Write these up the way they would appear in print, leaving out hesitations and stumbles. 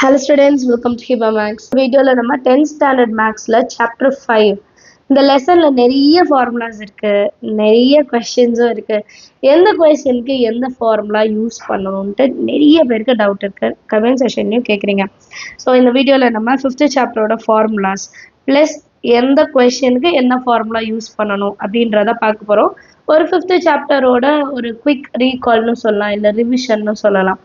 Hello students, welcome to Hiba Max. வீடியோல நம்ம 10th standard Maxல chapter 5 இந்த லெசன்ல நிறைய ஃபார்முலாஸ் இருக்கு, நிறைய கொஸ்டின்ஸும் இருக்கு. எந்த கொஸ்டினுக்கு எந்த ஃபார்முலா யூஸ் பண்ணணும்ட்டு நிறைய பேருக்கு டவுட் இருக்கு. கமெண்ட் செஷன்லயும் கேக்குறீங்க. ஸோ இந்த வீடியோல நம்ம 5th சாப்டரோட ஃபார்முலாஸ் ப்ளஸ் எந்த கொஸ்டினுக்கு என்ன ஃபார்முலா யூஸ் பண்ணணும் அப்படின்றத பார்க்க போறோம். ஒரு 5th சாப்டரோட ஒரு குவிக் ரீகால்னு சொல்லலாம், இல்லை ரிவிஷன்னு சொல்லலாம்.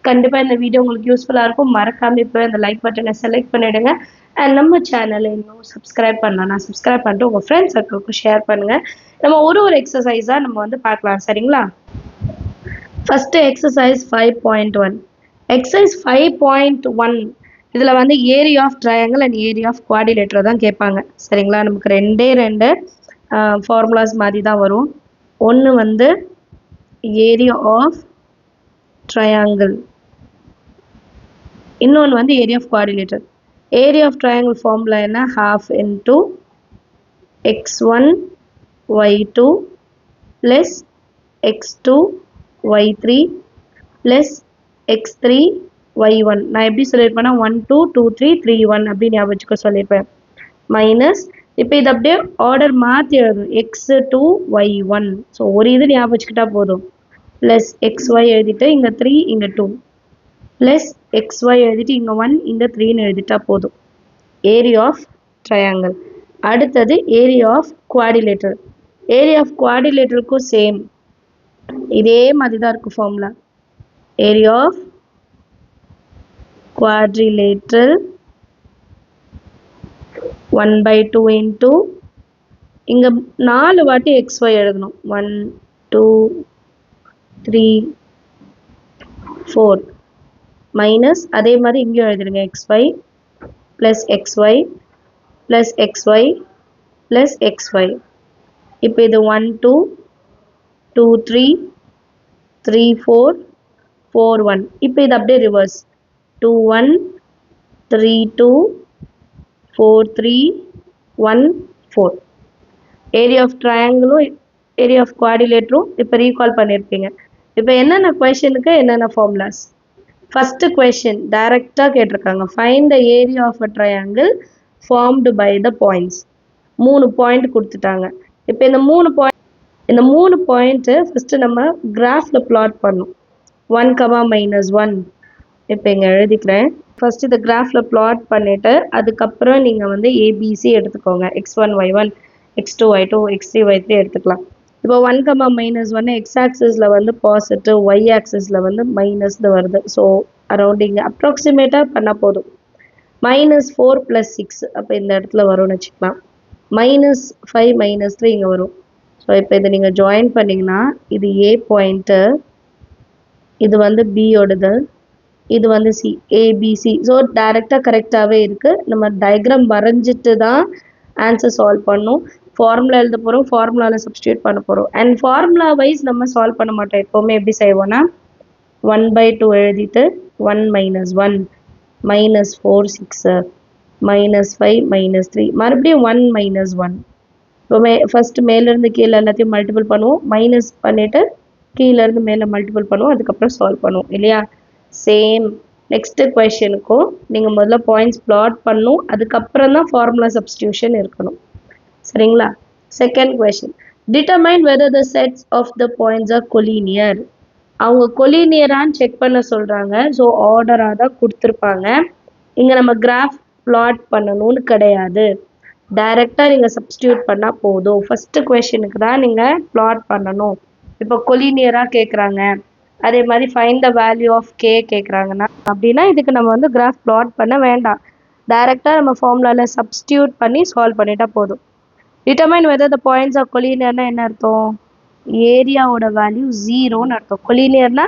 கண்டிப்பாக இந்த வீடியோ உங்களுக்கு யூஸ்ஃபுல்லாக இருக்கும். மறக்காம இப்போ இந்த லைக் பட்டனை செலக்ட் பண்ணிடுங்க. அண்ட் நம்ம சேனலை இன்னும் சப்ஸ்கிரைப் பண்ணலாம், சப்ஸ்கிரைப் பண்ணிட்டு உங்கள் ஃப்ரெண்ட்ஸ் சர்க்கிளுக்கு ஷேர் பண்ணுங்க. நம்ம ஒரு எக்ஸசைஸாக நம்ம வந்து பார்க்கலாம், சரிங்களா? First exercise 5.1. எக்ஸசைஸ் 5.1 இதில் வந்து area of triangle and area of quadrilateral தான் கேட்பாங்க, சரிங்களா? நமக்கு ரெண்டு ஃபார்முலாஸ் மாதிரி தான் வரும். ஒன்று வந்து ஏரியா ஆஃப் ட்ரையாங்கிள், இன்னொன்று வந்து area of quadrilateral. Area of triangle formula என்ன? half into x1 y2 plus x2 y3 plus x3 y1. நான் எப்படி சொல்லியிருப்பேன்னா 1 2 2 3 3 1 அப்படின்னு ஞாபகம் வச்சுக்க சொல்லியிருப்பேன். மைனஸ் இப்போ இது அப்படியே ஆர்டர் மாற்றி எழுதும், x2 y1. ஸோ ஒரு இது ஞாபகம் வச்சுக்கிட்டா போதும். ப்ளஸ் xy எழுதிட்டு இங்கே 3 இங்கே 2 ப்ளஸ் xy எழுதிட்டு இங்கே 1 இங்கே 3ன்னு எழுதிட்டா போதும். Area of triangle. அடுத்தது area of quadrilateral. Area of குவாடிலேட்டருக்கும் சேம் இதே மாதிரி தான் இருக்கும் formula. Area of quadrilateral 1/2 into இங்கே 4 வாட்டி xy எழுதணும். 1 2 3 4 மைனஸ் அதே மாதிரி இங்கேயும் எழுதிடுங்க, xy plus xy plus xy plus xy. இப்போ இது 1 2 2 3 3 4 4 1. இப்போ இது அப்படியே ரிவர்ஸ், 2 1 3 2 4 3 1 4. ஏரியா ஆஃப் ட்ரையாங்கிளும் ஏரியா ஆஃப் குவாடிலேட்டரும் இப்போ ரீகால் பண்ணியிருப்பீங்க. இப்போ என்னென்ன கொஷனுக்கு என்னென்ன ஃபார்முலாஸ்? ஃபர்ஸ்ட் கொஷின் டைரக்டாக கேட்டிருக்காங்க, find the area of a triangle formed by the points. 3 point கொடுத்துட்டாங்க. இப்போ இந்த 3 பாயிண்ட்டு ஃபஸ்ட்டு நம்ம கிராஃபில் பிளாட் பண்ணணும். 1, -1 இப்போ இங்கே எழுதிக்கிறேன். ஃபஸ்ட்டு இந்த கிராஃபில் பிளாட் பண்ணிவிட்டு அதுக்கப்புறம் நீங்கள் வந்து ஏபிசி எடுத்துக்கோங்க. x1 y1 x2 y2 x3 y3 எடுத்துக்கலாம். இப்போ 1, -1 எக்ஸ் ஆக்சிஸில் வந்து பாசிட்டிவ், ஒய் ஆக்சிஸில் வந்து மைனஸ்னு வருது. ஸோ அரௌண்டிங் அப்ராக்சிமேட்டாக பண்ணால் போதும். -4 + 6 அப்போ இந்த இடத்துல வரும்னு வச்சுக்கலாம். -5 -3 இங்கே வரும். ஸோ இப்போ இதை நீங்கள் ஜாயின் பண்ணிங்கன்னா இது ஏ பாயிண்ட்டு, இது வந்து பியோடது, இது வந்து சி, ஏபிசி. ஸோ டைரெக்டாக கரெக்டாகவே இருக்குது. நம்ம டயக்ராம் வரைஞ்சிட்டு தான் ஆன்சர் சால்வ் பண்ணணும். ஃபார்முலா எழுத போகிறோம், ஃபார்முலாவில் சப்ஸ்டியூட் பண்ண போகிறோம். அண்ட் ஃபார்முலா வைஸ் நம்ம சால்வ் பண்ண மாட்டோம். எப்போவுமே எப்படி செய்வோன்னா 1/2 எழுதிட்டு 1 - 1 -4 6 -5 -3 மறுபடியும் 1 - 1. இப்போ ஃபஸ்ட்டு மேலேருந்து கீழே எல்லாத்தையும் மல்டிபிள் பண்ணுவோம், மைனஸ் பண்ணிவிட்டு கீழேருந்து மேலே மல்டிபிள் பண்ணுவோம், அதுக்கப்புறம் சால்வ் பண்ணுவோம் இல்லையா? சேம் நெக்ஸ்ட்டு கொஷனுக்கும் நீங்கள் முதல்ல பாயிண்ட்ஸ் பிளாட் பண்ணணும், அதுக்கப்புறம் தான் ஃபார்முலா சப்ஸ்டியூஷன் இருக்கணும், சரிங்களா? Second question, determine whether the sets of the points are collinear. அவங்க கொலீனியரான்னு செக் பண்ண சொல்கிறாங்க. ஸோ ஆர்டராக தான் கொடுத்துருப்பாங்க. இங்கே நம்ம கிராஃப் பிளாட் பண்ணணும்னு கிடையாது, டைரெக்டாக நீங்கள் சப்ஸ்டியூட் பண்ணால் போதும். ஃபஸ்ட்டு கொஷனுக்கு தான் நீங்கள் பிளாட் பண்ணணும். இப்போ கொலீனியராக கேட்குறாங்க, அதே மாதிரி find the value of K கேட்குறாங்கன்னா அப்படின்னா இதுக்கு நம்ம வந்து கிராஃப் பிளாட் பண்ண வேண்டாம், டைரெக்டாக நம்ம ஃபார்முலாவில் சப்ஸ்டியூட் பண்ணி சால்வ் பண்ணிட்டா போதும். Determine whether the points of கொலீனியர்னா என்ன அர்த்தம்? ஏரியாவோட வேல்யூ 0ன்னு அர்த்தம். கொலீனியர்னா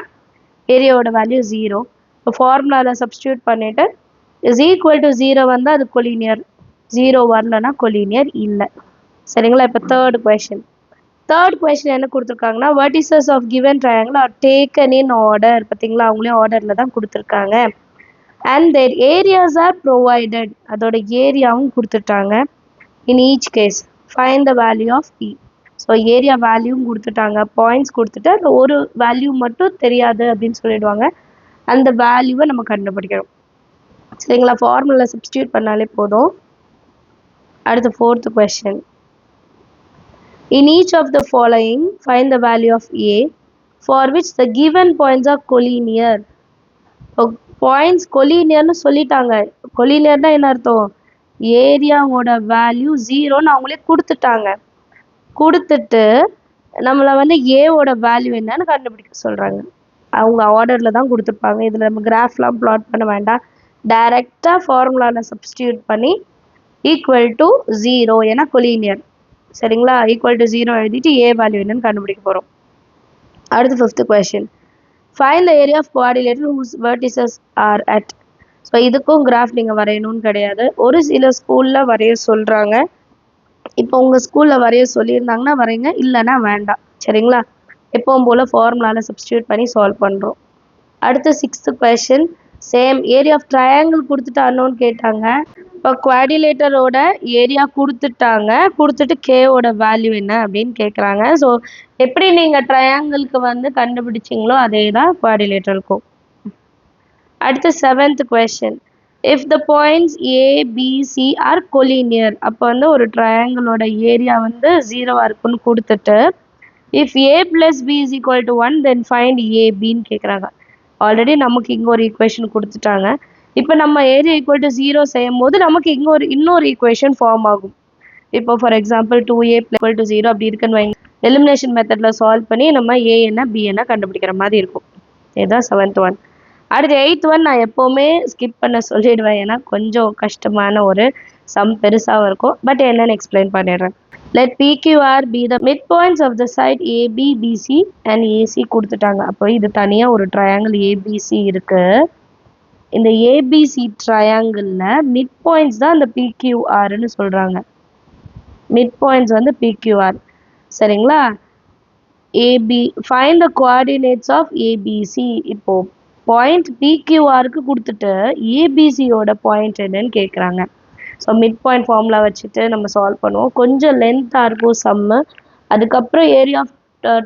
ஏரியாவோட வேல்யூ 0. இப்போ ஃபார்முலாவில் சப்ஸ்டியூட் பண்ணிவிட்டு இஸ் ஈக்குவல் டு 0 வந்தால் அது கொலீனியர், 0 வரலன்னா கொலீனியர் இல்லை, சரிங்களா? இப்போ தேர்ட் கொஷின் என்ன கொடுத்துருக்காங்கன்னா, vertices of given triangle are taken in order. பார்த்தீங்களா, அவங்களே ஆர்டரில் தான் கொடுத்துருக்காங்க. And their areas are provided, அதோட ஏரியாவும் கொடுத்துட்டாங்க. In each case find the value of E. So area வேல்யூவும் கொடுத்துட்டாங்க, பாயிண்ட்ஸ் கொடுத்துட்டு அந்த ஒரு வேல்யூ மட்டும் தெரியாது அப்படின்னு சொல்லிடுவாங்க. அந்த வேல்யூவை நம்ம கண்டுபிடிக்கணும். சரிங்களா, ஃபார்முலா சப்ஸ்டியூட் பண்ணாலே போதும். அடுத்து 4th question. In each of the following, find the value of A for which the given points are collinear. Points கொலினியர்னு சொல்லிட்டாங்க. கொலினியர்னா என்ன அர்த்தம்? ஏரியாவோட வேல்யூ 0ன்னு அவங்களே கொடுத்துட்டாங்க. கொடுத்துட்டு நம்மளை வந்து ஏவோட வேல்யூ என்னன்னு கண்டுபிடிக்க சொல்கிறாங்க. அவங்க ஆர்டரில் தான் கொடுத்துருப்பாங்க. இதில் நம்ம கிராஃப்லாம் ப்ளாட் பண்ண வேண்டாம். டைரெக்டாக ஃபார்முலாவில் சப்ஸ்டியூட் பண்ணி ஈக்குவல் டு 0 ஏன்னா கொலினியர். சரிங்களா, ஈக்குவல் டு 0 எழுதிட்டு ஏ வேல்யூ என்னன்னு கண்டுபிடிக்க போகிறோம். அடுத்து 5th question. Find the area of quadrilateral whose vertices are at. So இதுக்கும் கிராஃப் நீங்கள் வரையணும்னு கிடையாது. ஒரு சில ஸ்கூலில் வரைய சொல்கிறாங்க. இப்போ உங்கள் ஸ்கூலில் வரைய சொல்லியிருந்தாங்கன்னா வரைங்க, இல்லைன்னா வேண்டாம். சரிங்களா, எப்பவும் போல் ஃபார்முலாவில் சப்ஸ்டியூட் பண்ணி சால்வ் பண்ணுறோம். அடுத்து 6th question. Same area of triangle கொடுத்துட்டு அன்னோன்னு கேட்டாங்க. இப்போ குவாடிலேட்டரோட ஏரியா கொடுத்துட்டாங்க. கொடுத்துட்டு கேவோட வேல்யூ என்ன அப்படின்னு கேட்குறாங்க. ஸோ எப்படி நீங்கள் ட்ரையாங்கிளுக்கு வந்து கண்டுபிடிச்சிங்களோ அதே தான் குவாடிலேட்டருக்கும். அடுத்து 7th question. If the points A, B, C are collinear, அப்போ வந்து ஒரு ட்ரையாங்கிளோட ஏரியா வந்து 0 இருக்குன்னு கொடுத்துட்டு if A plus B is equal to 1 then find ABன்னு கேட்குறாங்க. ஆல்ரெடி நமக்கு இங்கே ஒரு ஈக்குவேஷன் கொடுத்துட்டாங்க. இப்போ நம்ம ஏரியா ஈக்குவல் டு 0 செய்யும் போது நமக்கு இங்கே இன்னொரு ஈக்குவேஷன் ஃபார்ம் ஆகும். இப்போ for example 2A equal to 0 அப்படி இருக்குன்னு வைங்க. எலிமினேஷன் மெத்தடில் சால்வ் பண்ணி நம்ம ஏ என்ன பி என்ன கண்டுபிடிக்கிற மாதிரி இருக்கும். இதுதான் 7th one. அடுத்து 8th one நான் எப்போவுமே ஸ்கிப் பண்ண சொல்லிடுவேன். ஏன்னா கொஞ்சம் கஷ்டமான ஒரு சம் பெருசாகவும் இருக்கும். பட் என்னன்னு எக்ஸ்பிளைன் பண்ணிடுறேன். Let PQR be the midpoints of the side AB, BC and AC கொடுத்துட்டாங்க. அப்போ இது தனியாக ஒரு ட்ரையாங்கிள் ABC இருக்கு. இந்த ABC ட்ரையாங்கிளில் மிட் பாயிண்ட்ஸ் தான் இந்த PQRன்னு சொல்கிறாங்க. மிட் பாயிண்ட்ஸ் வந்து PQR. சரிங்களா, AB find the coordinates of ABC. இப்போ பாயிண்ட் PQRக்கு கொடுத்துட்டு ABCயோட பாயிண்ட் என்னன்னு கேட்குறாங்க. ஸோ மிட் பாயிண்ட் ஃபார்முலா வச்சுட்டு நம்ம சால்வ் பண்ணுவோம். கொஞ்சம் லென்த்தாக இருக்கும் சம்மு. அதுக்கப்புறம் ஏரியா ஆஃப்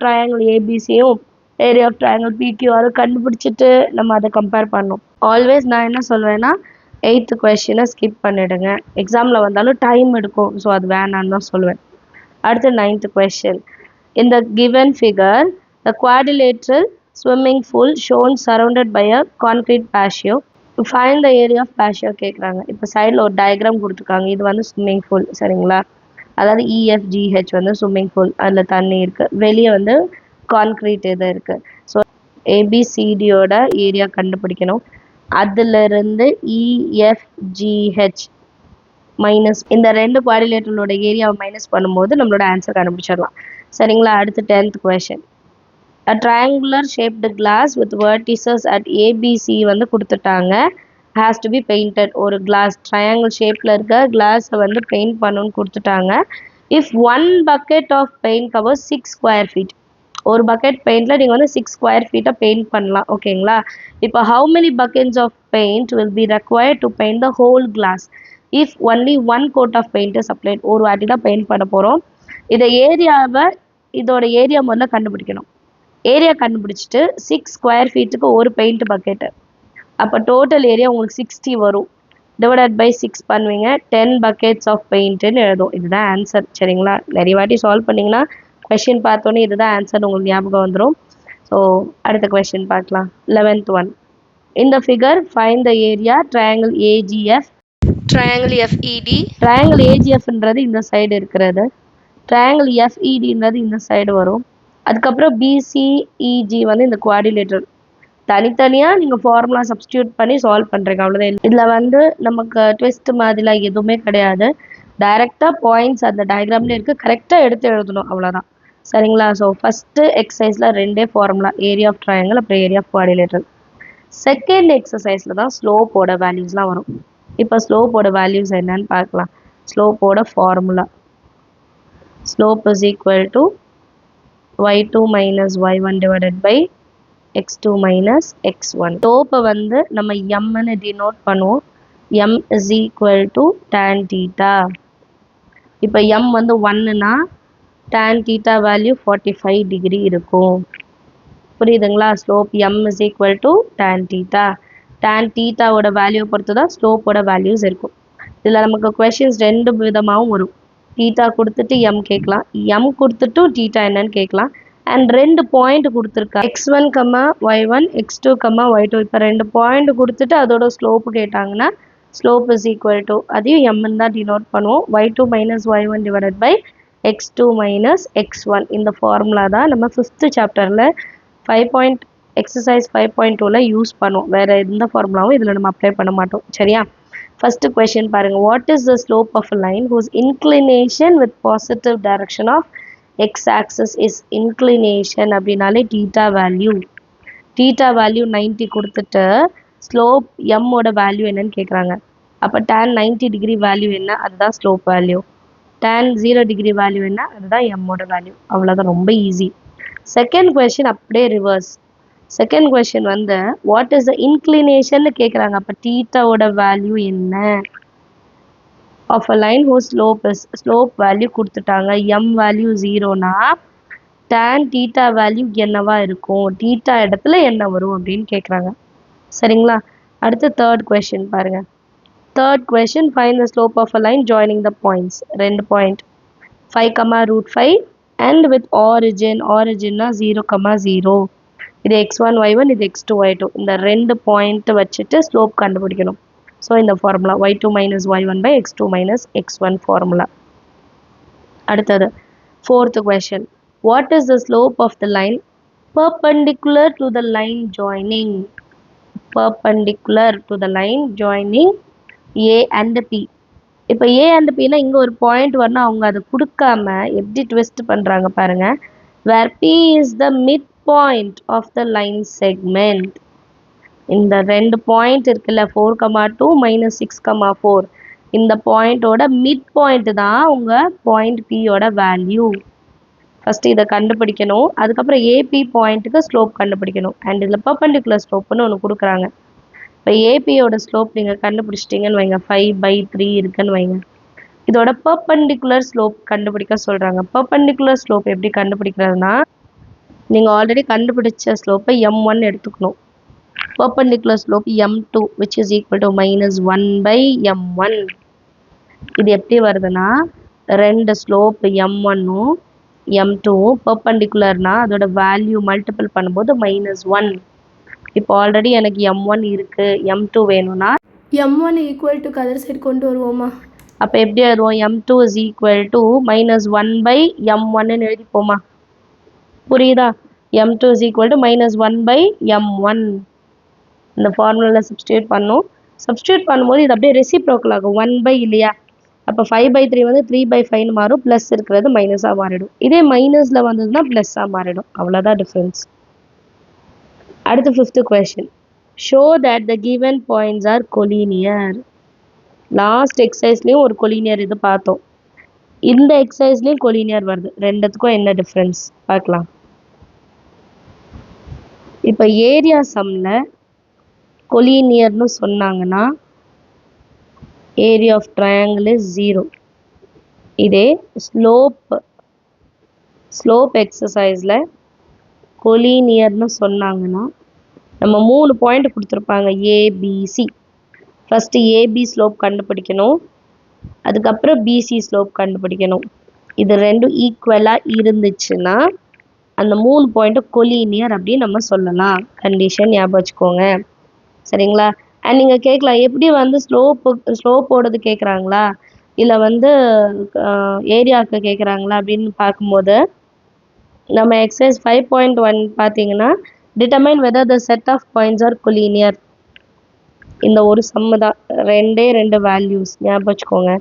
ட்ரையாங்கிள் ஏபிசியும் ஏரியா ஆஃப் ட்ரையாங்கிள் பிக்யூஆரும் கண்டுபிடிச்சிட்டு நம்ம அதை கம்பேர் பண்ணோம். ஆல்வேஸ் நான் என்ன சொல்வேன்னா 8th கொஸ்டினை ஸ்கிப் பண்ணிவிடுங்க. எக்ஸாமில் வந்தாலும் டைம் எடுக்கும். ஸோ அது வேணான்னு தான் சொல்லுவேன். அடுத்து 9th question. In the given figure, the quadrilateral swimming pool shown surrounded by a concrete patio. Find the area of patio கேட்குறாங்க. இப்போ சைடில் ஒரு டயக்ராம் கொடுத்துருக்காங்க. இது வந்து ஸ்விம்மிங் பூல். சரிங்களா, அதாவது EFGH வந்து ஸ்விம்மிங் பூல். அதில் தண்ணி இருக்குது. வெளியே வந்து கான்க்ரீட் இது இருக்குது. ஸோ ABCDயோட ஏரியா கண்டுபிடிக்கணும். அதிலிருந்து EFGH மைனஸ் இந்த ரெண்டு குவாடிலேட்டரோட ஏரியாவை மைனஸ் பண்ணும்போது நம்மளோட ஆன்சர் கண்டுபிடிச்சிடலாம். சரிங்களா, அடுத்து 10th question. A triangular shaped glass with vertices at ABC வந்து கொடுத்துட்டாங்க. has to be painted. ஒரு கிளாஸ் ட்ரையாங்கிள் ஷேப்பில் இருக்க கிளாஸை வந்து பெயிண்ட் பண்ணணும்னு கொடுத்துட்டாங்க. if one bucket of paint covers 6 square feet. ஒரு பக்கெட் பெயிண்டில் நீங்கள் வந்து 6 ஸ்கொயர் ஃபீட்டை பெயிண்ட் பண்ணலாம். ஓகேங்களா, இப்போ how many buckets of paint will be required to paint the whole glass if only one coat of paint is applied. ஒரு வாட்டி தான் paint பண்ண போகிறோம். இதை இதோட ஏரியா முதல்ல கண்டுபிடிக்கணும். ஏரியா கண்டுபிடிச்சிட்டு 6 ஸ்கொயர் ஃபீட்டுக்கு ஒரு பெயிண்ட் பக்கெட்டு. அப்போ டோட்டல் ஏரியா உங்களுக்கு 60 வரும். டிவைடட் பை 6 பண்ணுவீங்க. 10 buckets of பெயிண்ட்டுன்னு எழுதும். இதுதான் ஆன்சர். சரிங்களா, நிறைய வாட்டி சால்வ் பண்ணிங்கன்னா கொஷின் பார்த்தோன்னே இதுதான் ஆன்சர் உங்களுக்கு ஞாபகம் வந்துடும். ஸோ அடுத்த கொஷின் பார்க்கலாம். 11th one. இந்த figure find the area triangle AGF, triangle FED. Triangle AGFன்றது இந்த சைடு இருக்கிறது. ட்ரையாங்கிள் FEDன்றது இந்த சைடு வரும். அதுக்கப்புறம் BCEG வந்து இந்த குவாடிலேட்டர். தனித்தனியாக நீங்கள் ஃபார்முலா சப்ஸ்டியூட் பண்ணி சால்வ் பண்ணுறீங்க, அவ்வளோதான். இதில் வந்து நமக்கு ட்விஸ்ட் மாதிரிலாம் எதுவுமே கிடையாது. டைரெக்டாக பாயிண்ட்ஸ் அந்த டயக்ராம்லேயே இருக்குது, கரெக்டாக எடுத்து எழுதணும், அவ்வளோதான். சரிங்களா, ஸோ ஃபஸ்ட்டு எக்ஸசைஸில் 2 ஃபார்முலா, ஏரியா ஆஃப் ட்ரையாங்கிள் அப்புறம் ஏரியா ஆஃப் குவாடிலேட்டர். செகண்ட் எக்ஸசைஸில் தான் ஸ்லோப்போட வேல்யூஸ்லாம் வரும். இப்போ ஸ்லோப்போட வேல்யூஸ் என்னன்னு பார்க்கலாம். ஸ்லோப்போட formula, slope is equal to y2 minus y1 divided by x2 minus x1. ஸ்லோப்பை வந்து நம்ம mன்னு டினோட் பண்ணுவோம். m is equal to tan theta. இப்போ m வந்து 1னா tan theta வேல்யூ 45 டிகிரி இருக்கும். புரியுதுங்களா, slope m is equal to tan theta. tan தீட்டாவோட வேல்யூ பொறுத்து தான் ஸ்லோப்போட வேல்யூஸ் இருக்கும். இதில் நமக்கு கொஷின்ஸ் ரெண்டு விதமாகவும் வரும். தீட்டா கொடுத்துட்டு எம் கேட்கலாம், எம் கொடுத்துட்டு தீட்டா என்னன்னு கேட்கலாம். அண்ட் ரெண்டு பாயிண்ட் கொடுத்துருக்கா, x1, y1, x2, y2. இப்போ ரெண்டு பாயிண்ட் கொடுத்துட்டு அதோட ஸ்லோப்பு கேட்டாங்கன்னா ஸ்லோப் இஸ் ஈக்குவல் டு அதையும் எம்ன்னு தான் டினோட் பண்ணுவோம். y2 minus y1 divided by x2 minus x1. இந்த ஃபார்முலா தான் நம்ம 5th சாப்டரில் 5. எக்ஸசைஸ் 5.2ல யூஸ் பண்ணுவோம். வேறு எந்த ஃபார்முலாவும் இதில் நம்ம அப்ளை பண்ண மாட்டோம். சரியா? ஃபர்ஸ்ட் கொஸ்டின் பாருங்க. What is the slope of a line whose inclination with positive direction of x axis is inclination அப்படின்னாலே தீட்டா வேல்யூ. தீட்டா வேல்யூ 90 கொடுத்துட்டு ஸ்லோப் m ஓட வேல்யூ என்னன்னு கேட்குறாங்க. அப்போ tan 90 டிகிரி வேல்யூ என்ன, அதுதான் slope value. tan 0 degree value என்ன, அதுதான் m ஓட வேல்யூ. அவ்வளோதான், ரொம்ப ஈஸி. செகண்ட் கொஸ்டின் அப்படியே ரிவர்ஸ். செகண்ட் கொஸ்டின் வந்து வாட் இஸ் த இன்க்ளினேஷன் கேட்குறாங்க. அப்போ தீட்டாவோட வேல்யூ என்ன of a line who slope value கொடுத்துட்டாங்க. எம் வேல்யூ 0னா tan தீட்டா வேல்யூ என்னவா இருக்கும், தீட்டா இடத்துல என்ன வரும் அப்படின்னு கேட்குறாங்க. சரிங்களா? அடுத்து தேர்ட் கொஸ்டின் பாருங்க. Third question find the slope of a line joining the points. ரெண்டு பாயிண்ட் 5, அண்ட் வித் ஆரிஜின்னா 0, 0. இது x1 y1, இது x2 y2. இந்த ரெண்டு பாயிண்ட் வச்சுட்டு ஸ்லோப் கண்டுபிடிக்கணும். ஸோ இந்த formula y2 minus y1 by x2 minus x1 formula. அடுத்தது fourth question. What is the slope of the line perpendicular to the line joining? perpendicular to the line joining A and P. இப்போ A and Pனா இங்கே ஒரு point வரணும், அவங்க அதை கொடுக்காம எப்படி twist பண்ணுறாங்க பாருங்க. where P is the midpoint of the line segment. இந்த ரெண்டு பாயிண்ட் இருக்குல்ல 4,2 மைனஸ் 6,4, இந்த பாயிண்டோட மிட் பாயிண்ட் தான் உங்கள் பாயிண்ட் பியோட வேல்யூ. ஃபஸ்ட்டு இதை கண்டுபிடிக்கணும், அதுக்கப்புறம் ஏபி பாயிண்ட்டுக்கு ஸ்லோப் கண்டுபிடிக்கணும். அண்ட் இதில் பர்பெண்டிகுலர் ஸ்லோப்புன்னு ஒன்று கொடுக்குறாங்க. இப்போ ஏபியோட ஸ்லோப் நீங்கள் கண்டுபிடிச்சிட்டிங்கன்னு வைங்க, 5/3 இருக்குன்னு வைங்க. இதோட பர்பெண்டிகுலர் ஸ்லோப் கண்டுபிடிக்க சொல்கிறாங்க. பர்பெண்டிகுலர் ஸ்லோப் எப்படி கண்டுபிடிக்கிறதுனா, நீங்கள் ஆல்ரெடி கண்டுபிடிச்ச ஸ்லோப்பை m1 எடுத்துக்கணும். Perpendicular slope m2 which is equal to -1/m1. இது எப்படி வருதுன்னா, ரெண்டு ஸ்லோப் m1ம் m2ம் பர்பெண்டிகுலர்னா அதோட வேல்யூ மல்டிபிள் பண்ணும்போது -1. இப்போ ஆல்ரெடி எனக்கு m1 இருக்குது, m2 வேணும்னா m1 ஈக்குவல் டு கதர் சைடு கொண்டு வருவோமா? அப்போ எப்படி வருவோம், m2 is equal to -1/m1ன்னு எழுதிப்போமா? புரியுதா? m2 is equal to -1/m1. இந்த ஃபார்முலாவில் சப்ஸ்டியூட் பண்ணணும். சப்ஸ்டியூட் பண்ணும்போது இது அப்படியே ரெசிப்ரோக்கல் ஆகும், 1/, இல்லையா? அப்போ 5/3 வந்து 3/5ன்னு மாறும், ப்ளஸ் இருக்கிறது மைனஸாக மாறிடும். இதே மைனஸில் வந்ததுன்னா ப்ளஸ்ஸாக மாறிடும். அவ்வளோதான் டிஃப்ரென்ஸ். அடுத்து fifth question. Show that the given points are collinear. Last எக்ஸசைஸ்லேயும் ஒரு கொலீனியர் இது பார்த்தோம், இந்த எக்ஸசைஸ்லேயும் கொலீனியர் வருது. ரெண்டுத்துக்கும் என்ன டிஃப்ரென்ஸ் பார்க்கலாம். இப்போ ஏரியா சம்மில் கொலீனியர்னு சொன்னாங்கன்னா ஏரியா ஆஃப் ட்ரையாங்கிள் இஸ் 0. இதே ஸ்லோப் எக்ஸசைஸில் கொலீனியர்னு சொன்னாங்கன்னா நம்ம 3 பாயிண்ட் கொடுத்துருப்பாங்க ஏபிசி. ஃபஸ்ட்டு ஏபி ஸ்லோப் கண்டுபிடிக்கணும், அதுக்கப்புறம் பிசி ஸ்லோப் கண்டுபிடிக்கணும். இது ரெண்டும் ஈக்குவலாக இருந்துச்சுன்னா அந்த 3 பாயிண்ட்டு கொலீனியர் அப்படின்னு நம்ம சொல்லலாம். கண்டிஷன் ஞாபகம் வச்சுக்கோங்க. சரிங்களா? அண்ட் நீங்கள் கேட்கலாம், எப்படி வந்து ஸ்லோப்போடது கேட்குறாங்களா இல்லை வந்து ஏரியாவுக்கு கேட்குறாங்களா அப்படின்னு பார்க்கும்போது, நம்ம எக்ஸசைஸ் 5.1 பார்த்தீங்கன்னா determine whether the set of points are collinear. இந்த ஒரு சம்மு தான், ரெண்டு வேல்யூஸ் ஞாபகம் வச்சுக்கோங்க.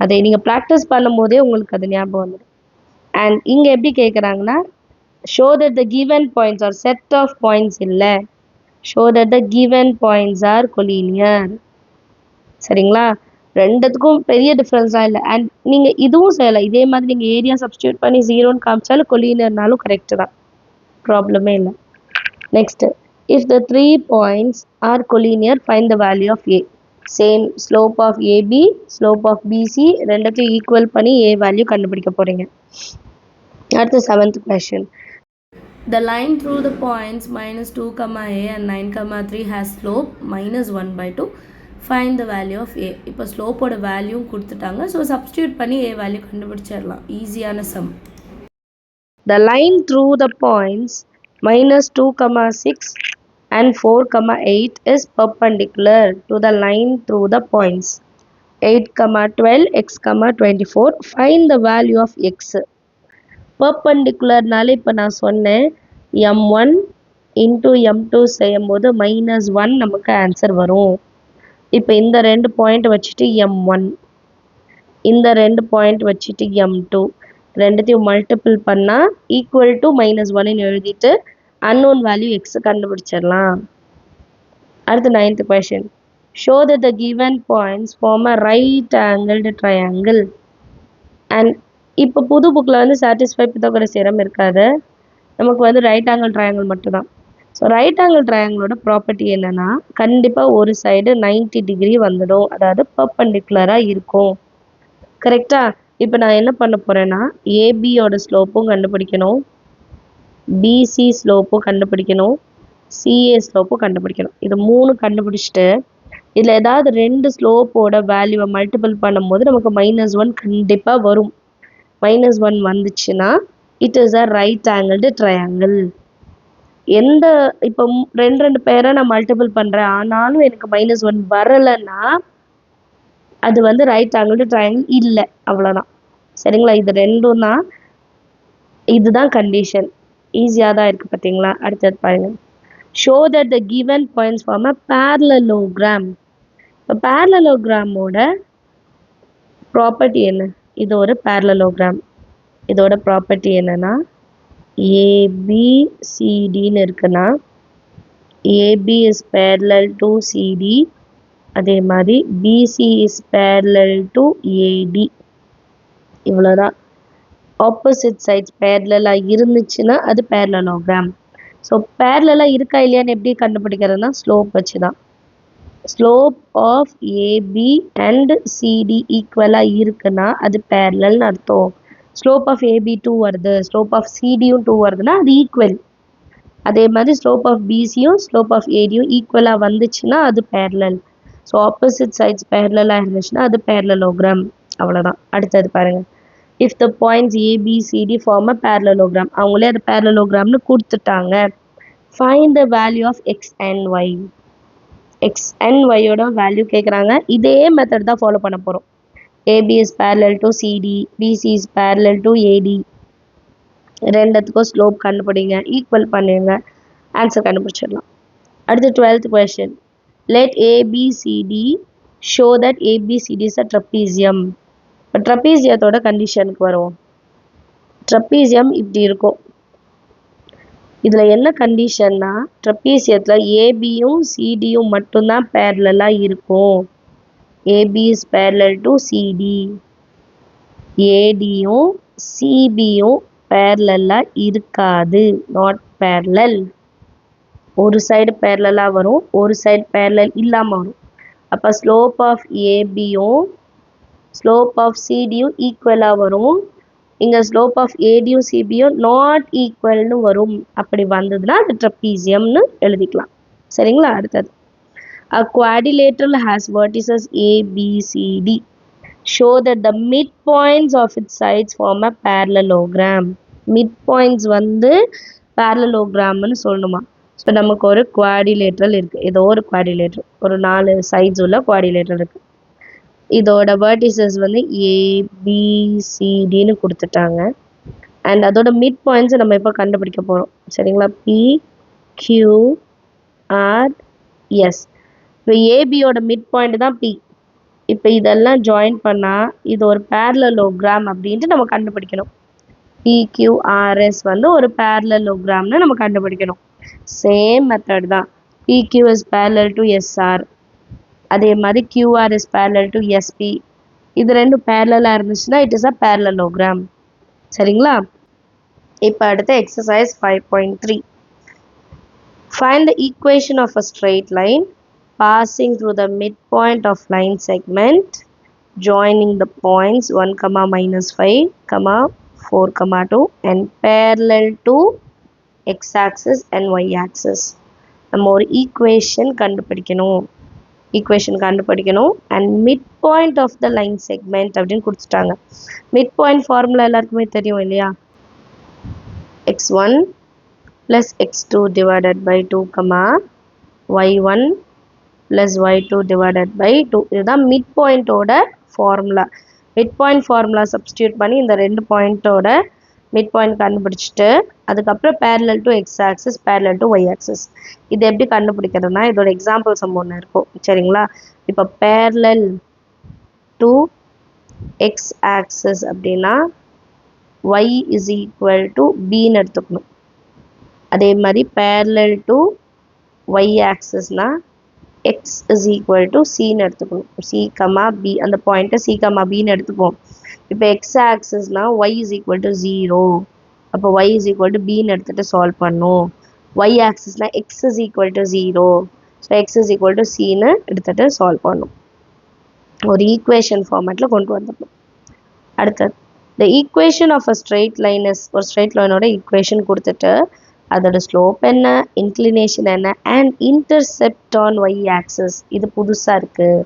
அதை நீங்கள் ப்ராக்டிஸ் பண்ணும்போதே உங்களுக்கு அது ஞாபகம் வந்துடும். அண்ட் இங்கே எப்படி கேட்குறாங்கன்னா, show that the given points are set of points இல்லை, show that the given points are collinear. சரிங்களா? ரெண்டுத்துக்கும் பெரிய டிஃப்ரென்ஸாக இல்லை. அண்ட் நீங்கள் இதுவும் செய்யலை, இதே மாதிரி நீங்கள் ஏரியா சப்ஸ்டியூட் பண்ணி 0ன்னு காமிச்சாலும் கொலீனியர்னாலும் கரெக்டு தான், ப்ராப்ளமே இல்லை. Next, if the 3 points are collinear find the value of A. Same slope of AB, slope of BC ரெண்டுத்தையும் ஈக்குவல் பண்ணி ஏ வேல்யூ கண்டுபிடிக்க போகிறீங்க. அடுத்து 7th question. The line through the points minus 2 comma a and 9 comma 3 has slope minus 1 by 2. Find the value of a. இப்போ ஸ்லோப்போட value கொடுத்துட்டாங்க. So substitute பண்ணி a value கண்டுபிடிச்சிடலாம். ஈஸியான some. The line through the points minus 2 comma 6 and 4 comma 8 is perpendicular to the line through the points 8 comma 12 x comma 24. Find the value of x. பர்பண்டிகுலர்னாலே இப்போ நான் சொன்னேன் m1 into m2 செய்யும்போது -1 நமக்கு answer வரும். இப்போ இந்த 2 பாயிண்ட் வச்சுட்டு m1, இந்த 2 பாயிண்ட் வச்சுட்டு m2 ரெண்டுத்தையும் மல்டிபிள் பண்ணால் ஈக்குவல் டு -1ன்னு எழுதிட்டு அன்னோன் வேல்யூ x கண்டுபிடிச்சிடலாம். அடுத்து 9th question. Show that the given points form a right angled triangle. And இப்போ புது புக்கில் வந்து சாட்டிஸ்ஃபை பித்தகோரஸ் தியரம் இருக்காது, நமக்கு வந்து ரைட் ஆங்கிள் ட்ரையாங்கிள் மட்டும்தான். ஸோ ரைட் ஆங்கிள் ட்ரையாங்கிளோட ப்ராப்பர்ட்டி என்னென்னா கண்டிப்பாக ஒரு சைடு 90 டிகிரி வந்துடும், அதாவது பர்பண்டிகுலராக இருக்கும். கரெக்டாக? இப்போ நான் என்ன பண்ண போகிறேன்னா ஏபியோட ஸ்லோப்பும் கண்டுபிடிக்கணும், பிசி ஸ்லோப்பும் கண்டுபிடிக்கணும், சிஏ ஸ்லோப்பும் கண்டுபிடிக்கணும். இது 3 கண்டுபிடிச்சிட்டு இதில் ஏதாவது 2 ஸ்லோப்போட வேல்யூவை மல்டிபிள் பண்ணும்போது நமக்கு -1 கண்டிப்பாக வரும். -1 வந்துச்சுன்னா it is a right angled triangle. எந்த இப்போ 2 பேரை நான் மல்டிபிள் பண்ணுறேன் ஆனாலும் எனக்கு -1 வரலைன்னா அது வந்து ரைட் ஆங்கிள்டு ட்ரையாங்கிள் இல்லை, அவ்வளோதான். சரிங்களா? இது ரெண்டும் தான், இதுதான் கண்டிஷன். ஈஸியாக தான் இருக்குது பார்த்தீங்களா? அடுத்தது பாருங்கள். Show that the given points form a parallelogram. இப்போ பேரலலோகிராமோட ப்ராப்பர்ட்டி என்ன? இது ஒரு பேரலலோகிராம். இதோட ப்ராப்பர்ட்டி என்னன்னா ஏபிசிடின்னு இருக்குன்னா AB is parallel to CD, அதே மாதிரி BC is parallel to AD. இவ்வளோதான். ஆப்போசிட் சைட்ஸ் பேரலாக இருந்துச்சுன்னா அது பேரலலோகிராம். ஸோ பேரலாக இருக்கா இல்லையான்னு எப்படி கண்டுபிடிக்கிறதுனா ஸ்லோப் வச்சு தான். Slope of AB and CD ஈக்குவலாக இருக்குன்னா அது பேரலல்னு அர்த்தம். ஸ்லோப் ஆஃப் ஏபி 2 வருது, ஸ்லோப் ஆஃப் சிடியும் 2 வருதுன்னா அது ஈக்குவல். அதே மாதிரி ஸ்லோப் ஆஃப் பிசியும் ஸ்லோப் ஆஃப் ஏடியும் ஈக்குவலாக வந்துச்சுன்னா அது பேரலல். ஸோ ஆப்போசிட் சைட்ஸ் பேரலாக இருந்துச்சுன்னா அது பேரலலோகிராம். அவ்வளோதான். அடுத்தது பாருங்கள். If the points ABCD form a parallelogram, அவங்களே அது பேரலலோகிராம்னு கொடுத்துட்டாங்க. Find the value of X and Y. X and ஒய்யோட வேல்யூ கேட்குறாங்க. இதே மெத்தட் தான் ஃபாலோ பண்ண போகிறோம். AB is parallel to CD, BC is parallel to AD. ரெண்டுத்துக்கும் ஸ்லோப் கண்டுபிடிங்க, ஈக்குவல் பண்ணிடுங்க, ஆன்சர் கண்டுபிடிச்சிடலாம். அடுத்து 12th question. Let ABCD show that ABCD is a trapezium. இப்போ ட்ரப்பீசியத்தோட கண்டிஷனுக்கு வருவோம். ட்ரப்பீசியம் இப்படி இருக்கும். இதில் என்ன கண்டிஷன்னா ட்ரப்பீசியத்தில் ஏபியும் சிடியும் மட்டும்தான் பேரலாக இருக்கும். AB is parallel to CD, ஏடியும் சிபியும் பேரலாக இருக்காது, நாட் பேரலல். ஒரு சைடு பேரலாக வரும், ஒரு சைடு பேரலல் இல்லாமல் வரும். அப்போ ஸ்லோப் ஆஃப் ஏபியும் ஸ்லோப் ஆஃப் சிடியும் ஈக்குவலாக வரும். இங்கே ஸ்லோப் ஆஃப் ஏடியும் சிபியும் நாட் ஈக்குவல்னு வரும். அப்படி வந்ததுன்னா அது ட்ரப்பீசியம்னு எழுதிக்கலாம். சரிங்களா? அடுத்தது. A quadrilateral has vertices A, B, C, D. Show that the midpoints of its sides form a parallelogram. Midpoints வந்து parallelogramனு சொல்லணுமா? ஸோ நமக்கு ஒரு குவாடிலேட்ரல் இருக்குது. ஏதோ ஒரு குவாடிலேட்ரல், ஒரு 4 சைட்ஸ் உள்ள குவாடிலேட்ரல் இருக்குது. இதோட வெர்டிசஸ் வந்து ஏபிசிடின்னு கொடுத்துட்டாங்க. அண்ட் அதோட மிட் பாயிண்ட்ஸை நம்ம இப்போ கண்டுபிடிக்க போகிறோம். சரிங்களா? P, Q, R, S. இப்போ ஏபியோட மிட் பாயிண்ட் தான் பி. இப்போ இதெல்லாம் ஜாயின் பண்ணால் இது ஒரு பேரலலோகிராம் அப்படின்ட்டு நம்ம கண்டுபிடிக்கணும். பிக்யூஆர்எஸ் வந்து ஒரு பேரலலோகிராம்னு நம்ம கண்டுபிடிக்கணும். சேம் மெத்தட் தான். PQ is parallel to SR, அதே மாதிரி QR is parallel to SP. இது ரெண்டும் பேரலாக இருந்துச்சுன்னா இட் இஸ் அ பேரலலோகிராம். சரிங்களா? இப்போ அடுத்த exercise 5.3. Find the equation of a straight line passing through the midpoint of line segment joining the points 1, -5, 4, 2 and parallel to x axis and y axis. நம்ம ஒரு equation கண்டுபிடிக்கணும் and midpoint of the line segment அப்படின்னு கொடுத்துட்டாங்க. midpoint formula எல்லாருக்குமே தெரியும் இல்லையா? x1 plus x2 divided by 2 y1 plus y2 divided by 2. இதுதான் midpoint ஓட ஃபார்முலா. midpoint ஃபார்முலா சப்ஸ்டியூட் பண்ணி இந்த ரெண்டு பாயிண்டோட midpoint கண்டுபிடிச்சிட்டு அதுக்கப்புறம் parallel to x axis parallel to y axis. இது எப்படி கண்டுபிடிக்கிறதுனா இதோட எக்ஸாம்பிள் சம் ஒன்று இருக்கும் சரிங்களா? இப்போ parallel to x axis அப்படின்னா y is equal to bன்னு எடுத்துக்கணும். அதே மாதிரி parallel to y axisனா x is equal to cன்னு எடுத்துக்கணும். c, b அந்த பாயிண்ட்டை c, bன்னு எடுத்துப்போம். இப்போ x axisனா y is equal to 0. அப்போ y is equal to bன்னு எடுத்துட்டு சால்வ் பண்ணும். y axisனா x is equal to 0. So x is equal to cன்னு எடுத்துட்டு சால்வ் பண்ணும். ஒரு ஈக்குவேஷன் ஃபார்மேட்டில் கொண்டு வந்துடணும். அடுத்தது the equation of a straight line is ஒரு straight lineோட ஈக்குவேஷன் கொடுத்துட்டு அதோட ஸ்லோப் என்ன, இன்க்ளினேஷன் என்ன and intercept on y axis. இது புதுசாக இருக்குது.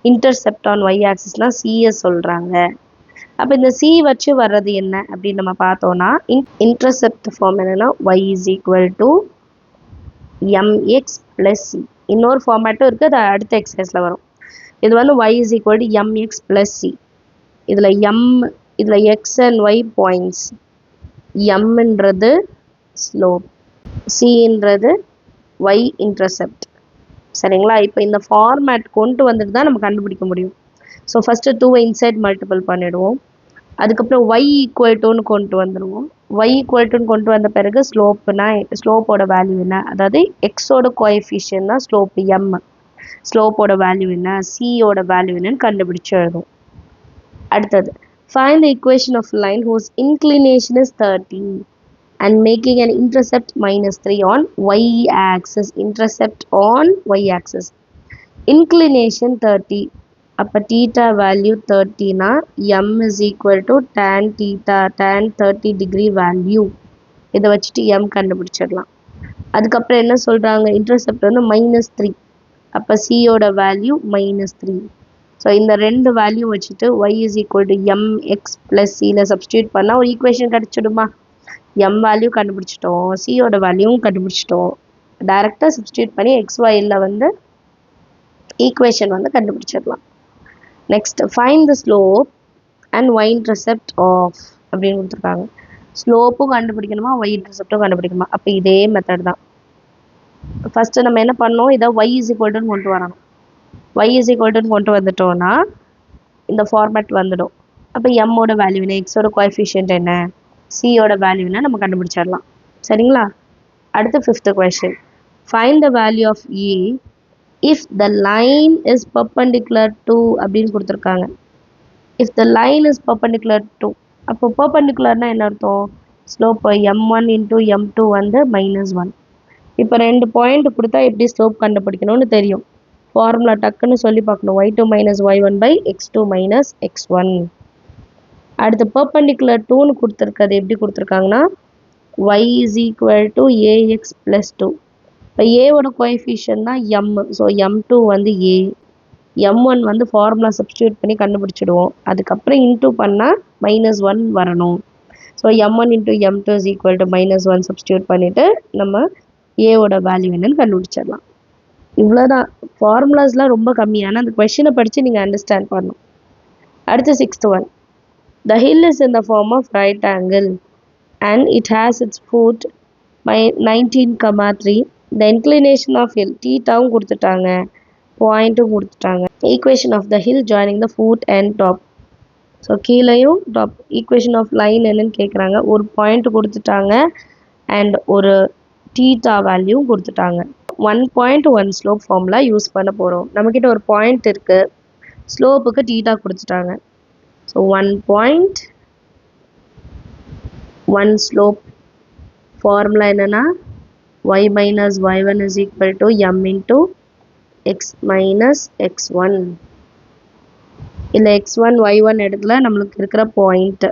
இன்டர்செப்ட் ஆன் y axisனா சிஎஸ் சொல்கிறாங்க. அப்போ இந்த சி வச்சு வர்றது என்ன அப்படின்னு நம்ம பார்த்தோன்னா இன்டர்செப்ட் ஃபார்ம் என்னென்னா y is equal to mx plus c. இன்னொரு ஃபார்மேட்டும் இருக்குது, அது அடுத்த எக்ஸசைஸில் வரும். இது வந்து y is equal to mx plus c. இதில் x and y பாயிண்ட்ஸ், mன்றது ஸ்லோப், cன்றது y இன்டர்செப்ட் சரிங்களா? இப்போ இந்த ஃபார்மேட் கொண்டு வந்துட்டு தான் நம்ம கண்டுபிடிக்க முடியும். ஸோ ஃபஸ்ட்டு 2 இன்சைட் மல்டிபிள் பண்ணிவிடுவோம். அதுக்கப்புறம் y ஈக்குவல் டுன்னு கொண்டு வந்துடுவோம். y ஈக்குவல் டுன்னு கொண்டு வந்த பிறகு ஸ்லோப்புனா ஸ்லோப்போட வேல்யூ என்ன, அதாவது எக்ஸோட கோஎஃபிஷியன்ட்னா ஸ்லோப் m, ஸ்லோப்போட வேல்யூ என்ன, சியோட வேல்யூ என்னன்னு கண்டுபிடிச்சு எழுதும். அடுத்தது find the equation of line whose inclination is 30 and making an intercept -3 on y axis. Intercept on y axis. Inclination 30. அப்போ theta value 30 na m is equal to tan theta, tan 30 degree value. இதை வச்சுட்டு m கண்டுபிடிச்சிடலாம். அதுக்கப்புறம் என்ன சொல்கிறாங்க, intercept வந்து -3. அப்போ சியோட வேல்யூ -3. ஸோ இந்த ரெண்டு வேல்யூ வச்சுட்டு y is equal to mx plus cல சப்ஸ்டியூட் பண்ணால் ஒரு ஈக்குவேஷன் கிடச்சிடுமா? m வேல்யூ கண்டுபிடிச்சிட்டோம், சியோட வேல்யூவும் கண்டுபிடிச்சிட்டோம். டைரெக்டாக சப்ஸ்டியூட் பண்ணி xyல வந்து ஈக்குவேஷன் வந்து கண்டுபிடிச்சிடலாம். Next find the slope and y intercept of அப்படின்னு கொடுத்துருக்காங்க. ஸ்லோப்பும் கண்டுபிடிக்கணுமா, y இன்டர்செப்டும் கண்டுபிடிக்கணுமா? அப்போ இதே மெத்தட் தான். ஃபஸ்ட்டு நம்ம என்ன பண்ணோம், இதை y is equal to கொண்டு வரணும். y is equal to கொண்டு வந்துட்டோம்னா இந்த ஃபார்மேட் வந்துடும். அப்போ mோட வேல்யூ என்ன, எக்ஸோட கோஎஃபிஷியன்ட் என்ன, சியோட வேல்யூ என்ன நம்ம கண்டுபிடிச்சிடலாம் சரிங்களா? அடுத்து 5th question. Find the value of e if the line is perpendicular to அப்படின்னு கொடுத்துருக்காங்க. if the line is perpendicular to, அப்போ perpendicularனா என்ன அர்த்தம், ஸ்லோப் m1 into m2 வந்து -1. இப்போ ரெண்டு பாயிண்ட் கொடுத்தா எப்படி ஸ்லோப் கண்டுபிடிக்கணும்னு தெரியும். ஃபார்முலா டக்குன்னு சொல்லி பார்க்கணும். y2 minus y1 by x2 minus x1. அடுத்து perpendicular 2ன்னு கொடுத்துருக்கிறது எப்படி கொடுத்துருக்காங்கன்னா y is equal to ax plus 2. இப்போ ஏவோட கோஎஃபிஷியன்ட் தான் m. ஸோ m2 வந்து a, m1 வந்து ஃபார்முலா சப்ஸ்டியூட் பண்ணி கண்டுபிடிச்சிடுவோம். அதுக்கப்புறம் இன்டூ பண்ணால் -1 வரணும். So m1 into m2 is equal to -1 substitute பண்ணிவிட்டு நம்ம ஏவோட வேல்யூ என்னன்னு கண்டுபிடிச்சிடலாம். இவ்வளோதான். ஃபார்முலாஸ்லாம் ரொம்ப கம்மியான அந்த கொஷினை படித்து நீங்கள் அண்டர்ஸ்டாண்ட் பண்ணணும். அடுத்து 6th one. The hill is in the form of right angle and it has its foot by 19,3. The inclination of hill thetaவும் கொடுத்துட்டாங்க, பாயிண்ட்டும் கொடுத்துட்டாங்க. Equation of the hill joining the foot and top. So கீழேயும் top. Equation of line என்னன்னு கேட்குறாங்க. ஒரு point கொடுத்துட்டாங்க and ஒரு theta value கொடுத்துட்டாங்க. 1.1 ஸ்லோப் ஃபார்முலா யூஸ் பண்ண போகிறோம். நம்மக்கிட்ட ஒரு பாயிண்ட் இருக்குது, ஸ்லோப்புக்கு தீட்டா கொடுத்துட்டாங்க. ஸோ 1.1 ஸ்லோப் ஃபார்முலா என்னென்னா y minus y1 is equal to m into x minus x1. இல்லை x1 y1 இடத்துல நம்மளுக்கு இருக்கிற பாயிண்ட்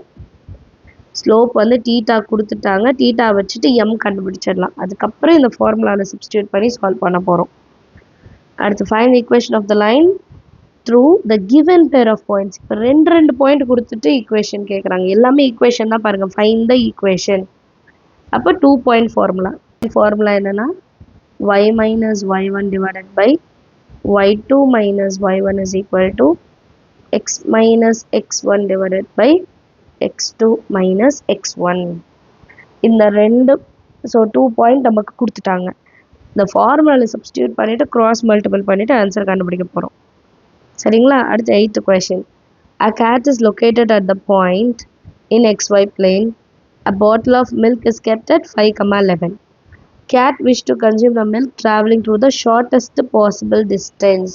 ஸ்லோப் வந்து தீட்டா கொடுத்துட்டாங்க, தீட்டா வச்சுட்டு எம் கண்டுபிடிச்சிடலாம். அதுக்கப்புறம் இந்த ஃபார்முலாவில் சப்ஸ்டியூட் பண்ணி சால்வ் பண்ண போகிறோம். அடுத்து find equation of the line through the given pair of points. இப்போ ரெண்டு பாயிண்ட் கொடுத்துட்டு ஈக்குவேஷன் கேட்குறாங்க. எல்லாமே ஈக்குவேஷன் தான் பாருங்கள். Find the equation. அப்போ 2 பாயிண்ட் ஃபார்முலா என்னென்னா y minus y1 divided by y2 minus y1 is equal to x minus x1 divided by x2 minus x1. இந்த ரெண்டு ஸோ 2 பாயிண்ட் நமக்கு கொடுத்துட்டாங்க. இந்த ஃபார்முலாவில் சப்ஸ்டியூட் பண்ணிவிட்டு கிராஸ் மல்டிபிள் பண்ணிவிட்டு ஆன்சர் கண்டுபிடிக்க போகிறோம். சரிங்களா? அடுத்து 8th question. A cat is located at the point in xy plane. A bottle of milk is kept at 5,11. Cat wish to consume the milk traveling through the shortest possible distance.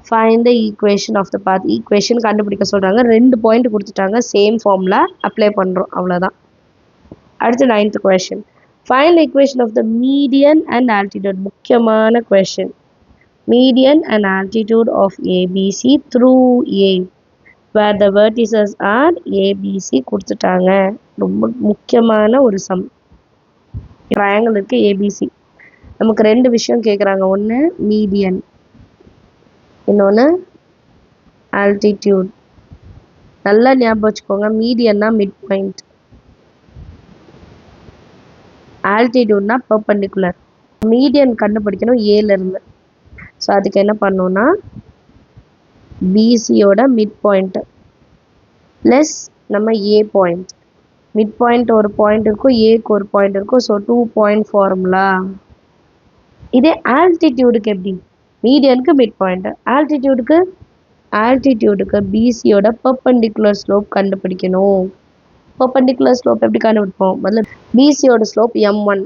Find the equation of the path. Equation கண்டுபிடிக்க சொல்கிறாங்க. 2 point கொடுத்துட்டாங்க. Same formula apply பண்ணுறோம். அவ்வளோதான். அடுத்து 9th question. Find the equation of the median and altitude. முக்கியமான question. Median and altitude of ABC through A where the vertices are ABC கொடுத்துட்டாங்க. ரொம்ப முக்கியமான ஒரு சம். ட்ரையாங்கிள் இருக்கு ஏபிசி. நமக்கு 2 விஷயம் கேட்குறாங்க. ஒன்று மீடியன், இன்னொன்று ஆல்டிடியூட். நல்லா ஞாபகம் வச்சுக்கோங்க. மீடியன்னா மிட் பாயிண்ட், ஆல்டிடியூட்னா பெர்பெண்டிகுலர். மீடியன் கண்டுபிடிக்கணும் ஏலேருந்து. ஸோ அதுக்கு என்ன பண்ணணும்னா பிசியோட மிட் பாயிண்ட்டு ப்ளஸ் நம்ம ஏ பாயிண்ட். மிட் பாயிண்ட் ஒரு பாயிண்ட் இருக்கும், ஏக்கு ஒரு பாயிண்ட் இருக்கும். So 2 point formula. இதே ஆல்டிடியூடுக்கு எப்படி? மீடியனுக்கு மிட் பாயிண்ட், ஆல்டிடியூடுக்கு பிசியோட பெர்பெண்டிகுலர் ஸ்லோப் கண்டுபிடிக்கணும். பெர்பெண்டிகுலர் ஸ்லோப் எப்படி கண்டுபிடிப்போம்? முதல்ல பிசியோட ஸ்லோப் m1.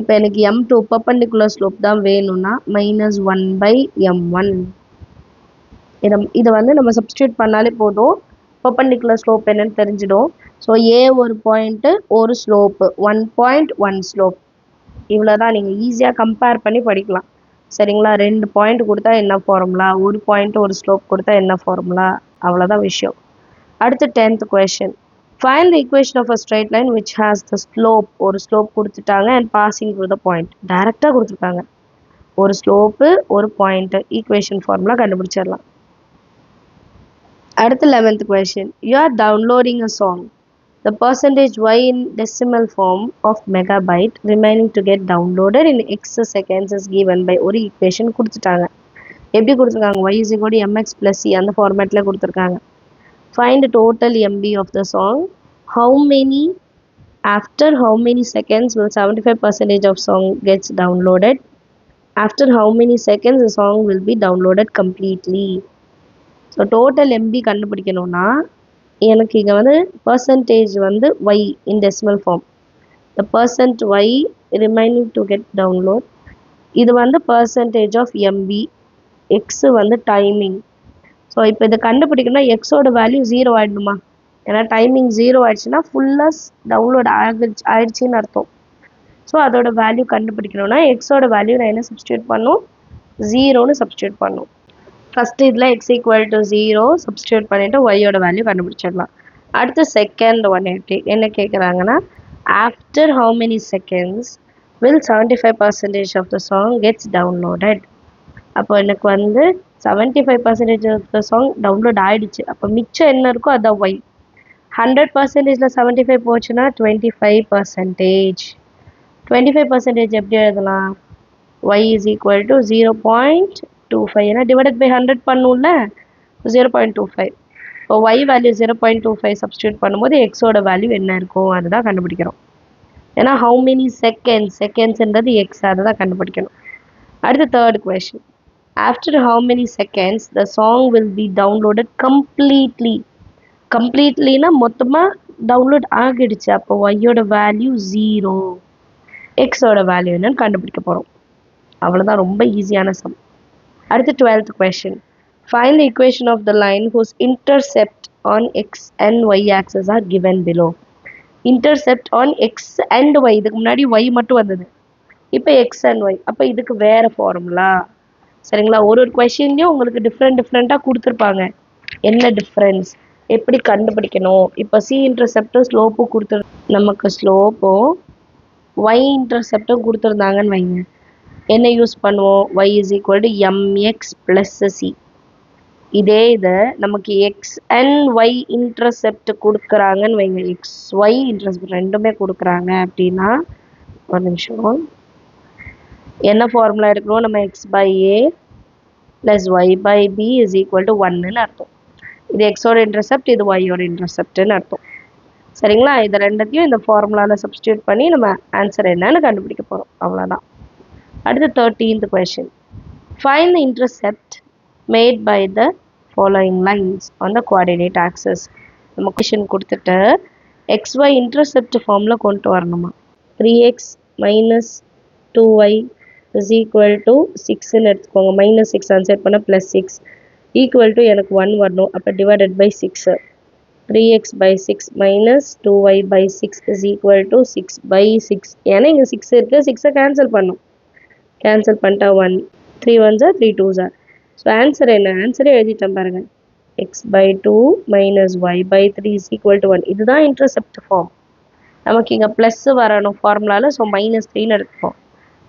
இப்போ எனக்கு m2 பெர்பெண்டிகுலர் ஸ்லோப் தான் வேணும்னா -1/m1. இதை வந்து நம்ம சப்ஸ்டியூட் பண்ணாலே போதும். பெர்பெண்டிகுலர் ஸ்லோப் என்னன்னு தெரிஞ்சிடும். ஸோ ஏ ஒரு பாயிண்ட்டு, ஒரு ஸ்லோப்பு, 1.1 ஸ்லோப். இவ்வளோ தான். நீங்கள் ஈஸியாக கம்பேர் பண்ணி படிக்கலாம். சரிங்களா? 2 பாயிண்ட் கொடுத்தா என்ன ஃபார்முலா, ஒரு பாயிண்ட் ஒரு ஸ்லோப் கொடுத்தா என்ன ஃபார்முலா, அவ்வளோதான் விஷயம். அடுத்து 10th question. Find the equation of a straight line which has the slope. ஒரு ஸ்லோப் கொடுத்துட்டாங்க and passing through the point. டைரெக்டாக கொடுத்துருக்காங்க. ஒரு ஸ்லோப்பு ஒரு பாயிண்ட்டு. ஈக்குவேஷன் ஃபார்முலா கண்டுபிடிச்சிடலாம். அடுத்து 11th question. You are downloading a song. The percentage y in decimal form of megabyte remaining to get downloaded in x seconds is given by ஒரு equation கொடுத்துட்டாங்க. எப்படி கொடுத்துருக்காங்க? y is equal to mx plus c அந்த ஃபார்மேட்டில் கொடுத்துருக்காங்க. Find the total MB of the song. After how many seconds will 75% of song gets downloaded? After how many seconds the song will be downloaded completely? So total MB கண்டுபிடிக்கணும்னா எனக்கு இங்கே வந்து percentage வந்து Y in decimal form. The percent Y remaining to get download. இது வந்து percentage of MB. X வந்து timing. So இப்போ இதை கண்டுபிடிக்கணும்னா எக்ஸோட வேல்யூ 0 ஆகிடணுமா? ஏன்னா டைமிங் 0 ஆயிடுச்சுன்னா ஃபுல்லாக டவுன்லோட் ஆயிடுச்சின்னு அர்த்தம். ஸோ அதோட வேல்யூ கண்டுபிடிக்கணும்னா எக்ஸோட வேல்யூ நான் என்ன சப்ஸ்டியூட் பண்ணும்? 0ன்னு சப்ஸ்டியூட் பண்ணும். ஃபஸ்ட்டு இதில் x ஈக்குவல் டு 0 சப்ஸ்டியூட் பண்ணிவிட்டு ஒய்யோட வேல்யூ கண்டுபிடிச்சிடலாம். அடுத்து செகண்ட் ஒன் என்ன கேட்குறாங்கன்னா after how many seconds will 75% of the song gets downloaded. அப்போ எனக்கு வந்து 75% ஆஃப் த சாங் டவுன்லோட் ஆகிடுச்சு. அப்போ மிச்சம் என்ன இருக்கோ அதான் ஒய். 100%ல் 75 போச்சுன்னா 25%. 25% எப்படி எழுதலாம்? y is equal to 0.25. ஏன்னா டிவைடட் பை 100 பண்ணும்ல, 0.25. இப்போ y வேல்யூ 0.25 சப்ஸ்டியூட் பண்ணும்போது எக்ஸோட வேல்யூ என்ன இருக்கும் அதுதான் கண்டுபிடிக்கிறோம். ஏன்னா ஹவு மெனி செகண்ட்ஸ்ன்றது எக்ஸ், அதை தான் கண்டுபிடிக்கணும். அடுத்து third question. After how many seconds the song will be downloaded கம்ப்ளீட்லினா மொத்தமாக டவுன்லோட் ஆகிடுச்சு. அப்போ ஒய்யோட வேல்யூ 0, எக்ஸோட வேல்யூ என்னன்னு கண்டுபிடிக்க போகிறோம். அவ்வளோதான். ரொம்ப ஈஸியான சம். அடுத்து 12th question. Find the equation of the line whose intercept on x and y axis are given below. Intercept on x and y. இதுக்கு முன்னாடி y மட்டும் வந்தது, இப்போ x and y. அப்போ இதுக்கு வேறு ஃபார்முலா. சரிங்களா? ஒரு கொஷின்லேயும் உங்களுக்கு டிஃப்ரெண்ட்டாக கொடுத்துருப்பாங்க. என்ன டிஃப்ரென்ஸ்? எப்படி கண்டுபிடிக்கணும்? இப்போ சி இன்டர்செப்டும் ஸ்லோப்பும் கொடுத்து நமக்கு ஸ்லோப்பும் y இன்டர்செப்டும் கொடுத்துருந்தாங்கன்னு வைங்க, என்ன யூஸ் பண்ணுவோம்? y is equal to mx plus c. இதே இதை நமக்கு x and y இன்டர்செப்ட் கொடுக்குறாங்கன்னு வைங்க, x y இன்டர்செப்ட் ரெண்டுமே கொடுக்குறாங்க அப்படின்னா, ஒரு நிமிஷம், என்ன ஃபார்முலா எடுக்கணும்? நம்ம x by a plus y by b is equal to 1ன்னு அர்த்தம். இது எக்ஸோட இன்டர்செப்ட், இது ஒய்யோட இன்டர்செப்ட்னு அர்த்தம். சரிங்களா? இது ரெண்டத்தையும் இந்த ஃபார்முலாவில் சப்ஸ்டியூட் பண்ணி நம்ம ஆன்சர் என்னன்னு கண்டுபிடிக்க போகிறோம். அவ்வளோதான். அடுத்து 13th question. Find the intercept made by the following lines on the coordinate axis. நம்ம கொஷின் கொடுத்துட்டு xy இன்டர்செப்ட் ஃபார்மில் கொண்டு வரணுமா? 3x minus 2y is equal to 6ன்னு எடுத்துக்கோங்க. மைனஸ் 6 ஆன்சர் பண்ண ப்ளஸ் 6 ஈக்குவல் டு எனக்கு 1 வரணும். அப்போ divided by 6. 3x by 6 minus 2y by 6 is equal to 6 by 6. ஏன்னா இங்கே 6 இருக்குது, 6 கேன்சல் பண்ணும். கேன்சல் பண்ணிட்டா 1, 3 1s are 3 2s are. So answer என்ன? ஆன்சரே எழுதிட்டேன் பாருங்க. x by 2 minus y by 3 is equal to 1. இதுதான் இன்டர்செப்ட் ஃபார்ம். நமக்கு இங்கே ப்ளஸ் வரணும் ஃபார்முலாவில். ஸோ மைனஸ் 3ன்னு எடுத்துப்போம்.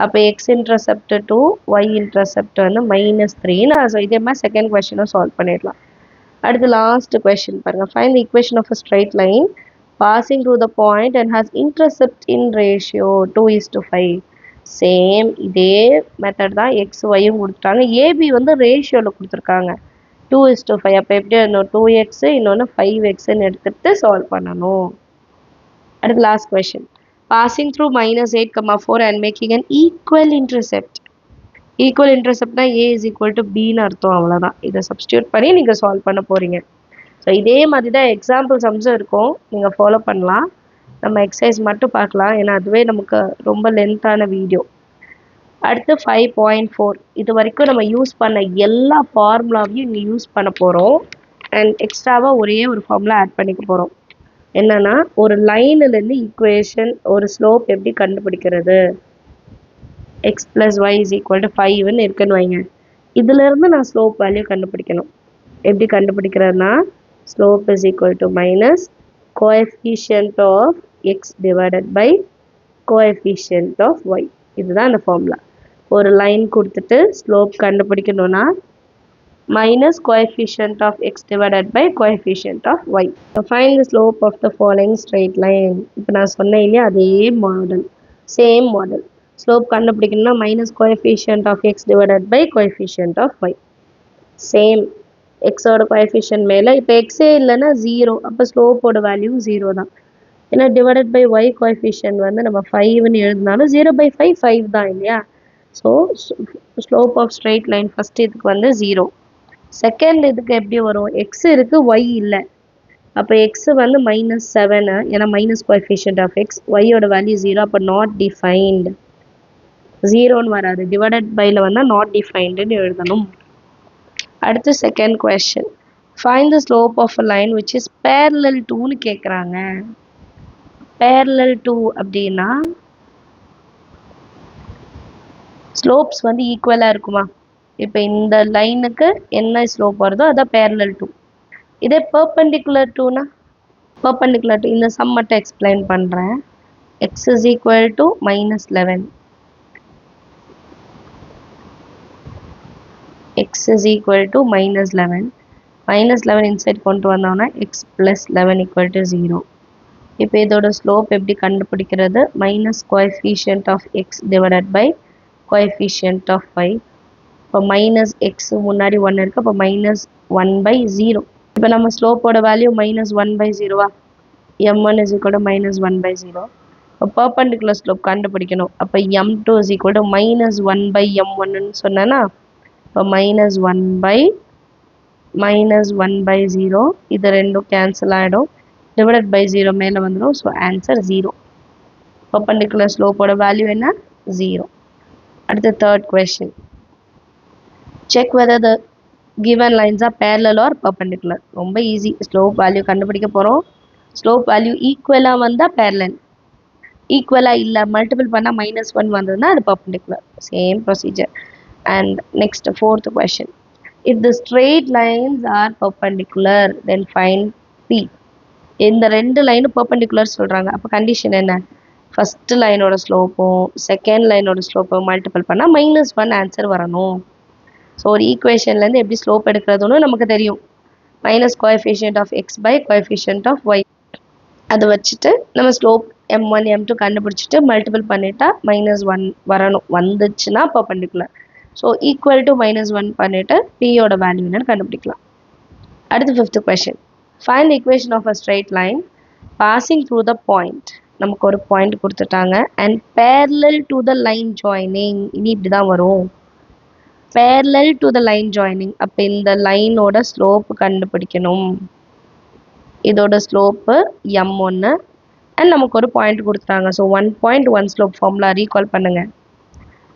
அப்போ எக்ஸ் இன்டர்செப்ட் 2, ஒய் இன்டர்செப்ட் வந்து மைனஸ் 3. ஸோ இதே மாதிரி செகண்ட் கொஸ்டினும் சால்வ் பண்ணிடலாம். அடுத்து லாஸ்ட் கொஸ்டின் பாருங்கள். Find the equation of a straight line passing through the point and has intercept in ratio 2:5. Same இதே மெத்தட் தான் எக்ஸ் ஒய்யும் கொடுத்துட்டாங்க. ஏபி வந்து ரேஷியோவில் கொடுத்துருக்காங்க 2:5. அப்போ எப்படி இன்னொரு 2x இன்னொன்று 5xன்னு எடுத்துகிட்டு சால்வ் பண்ணணும். அடுத்து last question. Passing through -8, 4 and making an equal intercept. Equal interceptனா a is equal to bன்னு அர்த்தம். அவ்வளோதான். இதை சப்ஸ்டியூட் பண்ணி நீங்கள் சால்வ் பண்ண போகிறீங்க. ஸோ இதே மாதிரி தான் எக்ஸாம்பிள் சம்ஸும் இருக்கும், நீங்கள் ஃபாலோ பண்ணலாம். நம்ம எக்ஸசைஸ் மட்டும் பார்க்கலாம், ஏன்னா அதுவே நமக்கு ரொம்ப லென்த்தான வீடியோ. அடுத்து 5.4. இது வரைக்கும் நம்ம யூஸ் பண்ண எல்லா ஃபார்முலாவையும் இங்கே யூஸ் பண்ண போகிறோம். அண்ட் எக்ஸ்ட்ராவாக ஒரே ஒரு ஃபார்முலா ஆட் பண்ணிக்க போகிறோம். என்னன்னா, ஒரு லைன்லேருந்து ஈக்குவேஷன் ஒரு ஸ்லோப் எப்படி கண்டுபிடிக்கிறது? x plus y is equal to 5ன்னு இருக்குன்னு வைங்க. இதுலேருந்து நான் ஸ்லோப் வேல்யூ கண்டுபிடிக்கணும். எப்படி கண்டுபிடிக்கிறதுனா, slope is equal to minus coefficient of x divided by coefficient of y. இதுதான் அந்த ஃபார்முலா. ஒரு லைன் கொடுத்துட்டு ஸ்லோப் கண்டுபிடிக்கணும்னா minus coefficient of x divided by coefficient of y. So find the slope of the following straight line. இப்போ நான் சொன்னேன் இல்லையா, அதே மாடல், சேம் மாடல். ஸ்லோப் கண்டுபிடிக்கணும்னா minus coefficient of x divided by coefficient of y. Same எக்ஸோட coefficient மேலே. இப்போ எக்ஸே இல்லைன்னா 0, அப்போ ஸ்லோப்போட வேல்யூ 0 தான். ஏன்னா டிவைடட் பை ஒய் கோஎஃபிஷியன்ட் வந்து நம்ம 5ன்னு எழுதினாலும் 0/5 5 தான் இல்லையா. So slope of straight line first இதுக்கு வந்து 0. செகண்ட் இதுக்கு எப்படி வரும்? எக்ஸ் இருக்குது, ஒய் இல்லை. அப்போ எக்ஸ் வந்து -7, ஏன்னா மைனஸ் கோஎஃபிஷியன்ட் ஆஃப் எக்ஸ். ஒய்யோட வேல்யூ 0, அப்போ நாட் டிஃபைன்டு. 0ன்னு வராது, டிவைடட் பையில் வந்தால் நாட் டிஃபைன்டுன்னு எழுதணும். அடுத்து second question. Find the slope of a line which is parallel toன்னு கேட்குறாங்க. parallel to அப்படின்னா ஸ்லோப்ஸ் வந்து ஈக்குவலாக இருக்குமா? இப்போ இந்த லைனுக்கு என்ன ஸ்லோப் வருதோ அதான் parallel to. இதே perpendicular toனா, perpendicular to இந்த சம் மட்டும் எக்ஸ்பிளைன் பண்ணுறேன். x is equal to -11. x is equal to -11. -11 inside கொண்டு வந்தோம்னா x plus 11 equal to 0. இப்போ இதோட ஸ்லோப் எப்படி கண்டுபிடிக்கிறது? Minus coefficient of X divided by coefficient of y. இப்போ மைனஸ் எக்ஸ் முன்னாடி 1 இருக்குது, அப்போ -1/0. இப்போ நம்ம ஸ்லோப்போட வேல்யூ -1/0வா? m1 is equal to -1/0. இப்போ பர்பண்டிகுலர் ஸ்லோப் கண்டுபிடிக்கணும். அப்போ m2 is equal to -1/m1ன்னு சொன்னேன்னா, இப்போ -1/-1/0 இது ரெண்டும் கேன்சல் ஆகிடும். டிவைடட் பை 0 மேலே வந்துடும். So answer 0. பர்பண்டிகுலர் ஸ்லோப்போட வேல்யூ என்ன? 0. அடுத்து third question. Check whether the given lines are parallel or perpendicular. ரொம்ப ஈஸி. ஸ்லோப் வேல்யூ கண்டுபிடிக்க போகிறோம். ஸ்லோப் வேல்யூ ஈக்குவலாக வந்தால் parallel, ஈக்குவலாக இல்லை மல்டிபிள் பண்ணால் -1 வந்ததுன்னா அது perpendicular. Same procedure. And next fourth question. If the straight lines are perpendicular, then find b. இந்த ரெண்டு லைனும் பெர்பெண்டிகுலர் சொல்கிறாங்க. அப்போ கண்டிஷன் என்ன? ஃபஸ்ட்டு லைனோட ஸ்லோப்பும் செகண்ட் லைனோட ஸ்லோப்பும் மல்டிபிள் பண்ணால் -1 ஆன்சர் வரணும். ஸோ ஒரு ஈக்குவேஷன்லேருந்து எப்படி ஸ்லோப் எடுக்கிறதுன்னு நமக்கு தெரியும். Minus coefficient of x by coefficient of y. அதை வச்சுட்டு நம்ம ஸ்லோப் m1 m2 கண்டுபிடிச்சிட்டு மல்டிபிள் பண்ணிட்டா -1 வரணும். வந்துச்சுன்னா பெர்பெண்டிகுலர். ஸோ ஈக்குவல் டு -1 பண்ணிவிட்டு பியோட வேல்யூ என்னன்னு கண்டுபிடிக்கலாம். அடுத்து 5th கொஷின். ஃபைண்ட் த equation of a straight line passing through the point. நமக்கு ஒரு பாயிண்ட் கொடுத்துட்டாங்க. And parallel to the line joining. இனி இப்படி தான் வரும். parallel to the line joining. அப்போ இந்த லைனோட ஸ்லோப் கண்டுபிடிக்கணும். இதோட ஸ்லோப்பு m1 அண்ட் நமக்கு ஒரு பாயிண்ட் கொடுத்துட்டாங்க. ஸோ 1.1 ஸ்லோப் ஃபார்முலா ரீகால் பண்ணுங்க.